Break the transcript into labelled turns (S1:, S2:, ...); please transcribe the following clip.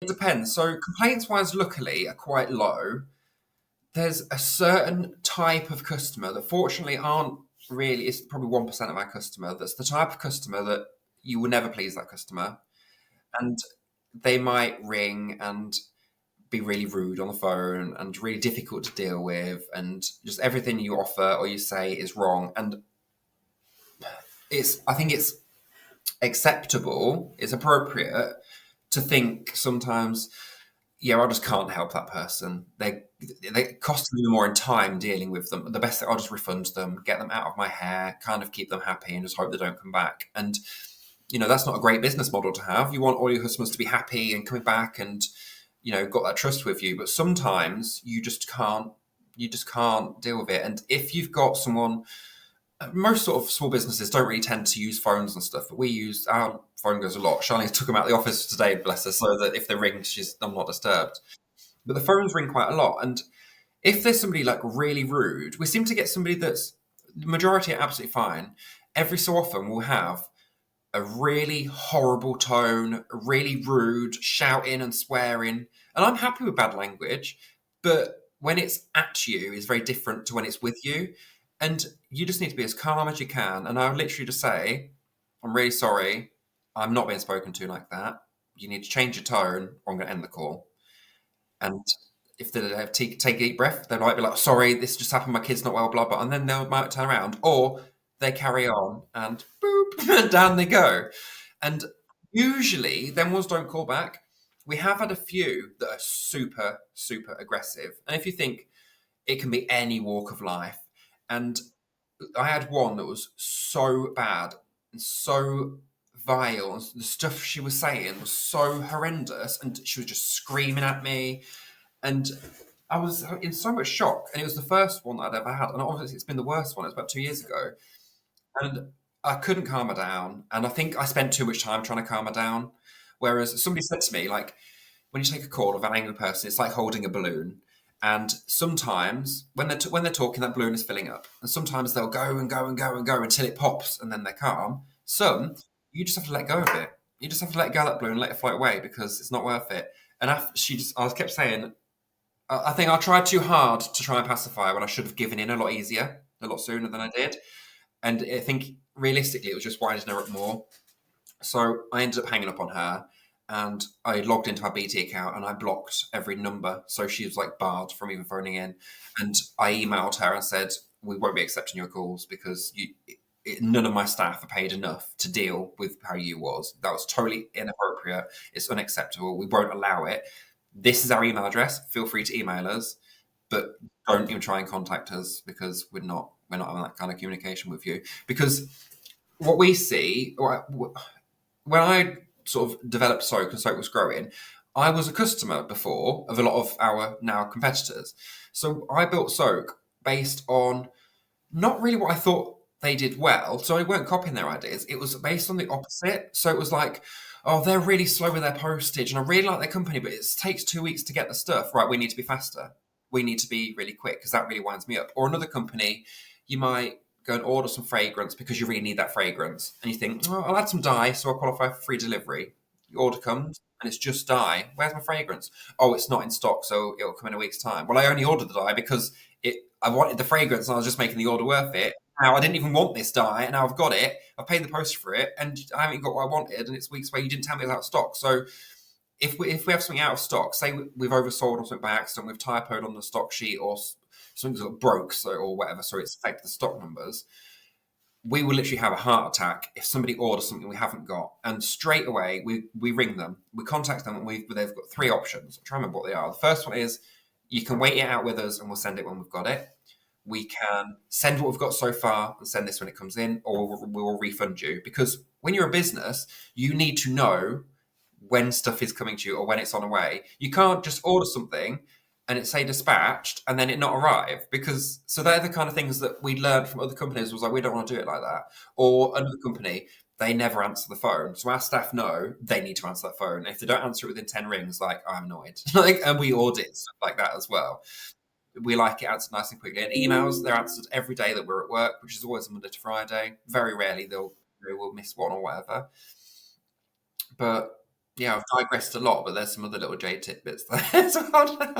S1: It depends. So complaints-wise, luckily, are quite low. There's a certain type of customer that fortunately aren't really, it's probably 1% of our customer, that's the type of customer that you will never please that customer. And they might ring and be really rude on the phone and really difficult to deal with, and just everything you offer or you say is wrong. And I think it's acceptable, it's appropriate to think sometimes, yeah, I just can't help that person. They cost me more in time dealing with them. The best thing, I'll just refund them, get them out of my hair, kind of keep them happy, and just hope they don't come back. And that's not a great business model to have. You want all your customers to be happy and coming back, and got that trust with you. But sometimes you just can't. You just can't deal with it. And if you've got someone, most sort of small businesses don't really tend to use phones and stuff, but we use our phone goes a lot. Charlene took them out of the office today, bless her, so that if they ring, I'm not disturbed. But the phones ring quite a lot, and if there's somebody like really rude, we seem to get somebody that's the majority are absolutely fine. Every so often, we'll have a really horrible tone, really rude, shouting and swearing, and I'm happy with bad language, but when it's at you, is very different to when it's with you. And you just need to be as calm as you can. And I would literally just say, I'm really sorry. I'm not being spoken to like that. You need to change your tone or I'm going to end the call. And if they take a deep breath, they might be like, sorry, this just happened. My kid's not well, blah, blah. And then they might turn around, or they carry on and boop, and down they go. And usually, them ones don't call back. We have had a few that are super, super aggressive. And if you think it can be any walk of life, and I had one that was so bad and so vile, and the stuff she was saying was so horrendous, and she was just screaming at me, and I was in so much shock. And it was the first one that I'd ever had, and obviously it's been the worst one. It was about 2 years ago, and I couldn't calm her down, and I think I spent too much time trying to calm her down. Whereas somebody said to me, like, when you take a call of an angry person, it's like holding a balloon. And sometimes when they're talking, that balloon is filling up, and sometimes they'll go and go and go and go until it pops, and then they're calm. Some, you just have to let go of it. You just have to let go of that balloon and let it float away, because it's not worth it. And after I kept saying, I think I tried too hard to try and pacify her when I should have given in a lot easier, a lot sooner than I did. And I think realistically, it was just winding her up more. So I ended up hanging up on her, and I logged into her BT account and I blocked every number. So she was like barred from even phoning in. And I emailed her and said, we won't be accepting your calls because none of my staff are paid enough to deal with how you was. That was totally inappropriate. It's unacceptable. We won't allow it. This is our email address. Feel free to email us, but don't even try and contact us, because we're not having that kind of communication with you. Because what we see, when I sort of developed Soak and Soak was growing, I was a customer before of a lot of our now competitors. So I built Soak based on not really what I thought they did well. So I weren't copying their ideas. It was based on the opposite. So it was like, oh, they're really slow with their postage, and I really like their company, but it takes 2 weeks to get the stuff. Right, we need to be faster. We need to be really quick, because that really winds me up. Or another company, you might go and order some fragrance because you really need that fragrance. And you think, oh, I'll add some dye so I'll qualify for free delivery. Your order comes and it's just dye. Where's my fragrance? Oh, it's not in stock, so it'll come in a week's time. Well, I only ordered the dye because I wanted the fragrance and I was just making the order worth it. Now I didn't even want this dye, and now I've got it. I've paid the post for it, and I haven't got what I wanted, and it's weeks where you didn't tell me it was out of stock. So if we have something out of stock, say we've oversold or something by accident, we've typoed on the stock sheet, or something's got broke, or whatever, so it's affected the stock numbers, we will literally have a heart attack if somebody orders something we haven't got. And straight away, we ring them, we contact them, and they've got 3 options. I'm trying to remember what they are. The first one is, you can wait it out with us and we'll send it when we've got it. We can send what we've got so far and send this when it comes in, or we will refund you. Because when you're a business, you need to know when stuff is coming to you or when it's on the way. You can't just order something and it say dispatched and then it not arrive, because so they're the kind of things that we learned from other companies, was like, we don't want to do it like that. Or another company, they never answer the phone, so our staff know they need to answer that phone. And if they don't answer it within 10 rings, like, I'm annoyed. And we audit stuff like that as well. We like it answered nice and quickly. And emails, they're answered every day that we're at work, which is always a Monday to Friday. Very rarely they will miss one or whatever. But Yeah, I've digressed a lot, but there's some other little J tidbits there as well.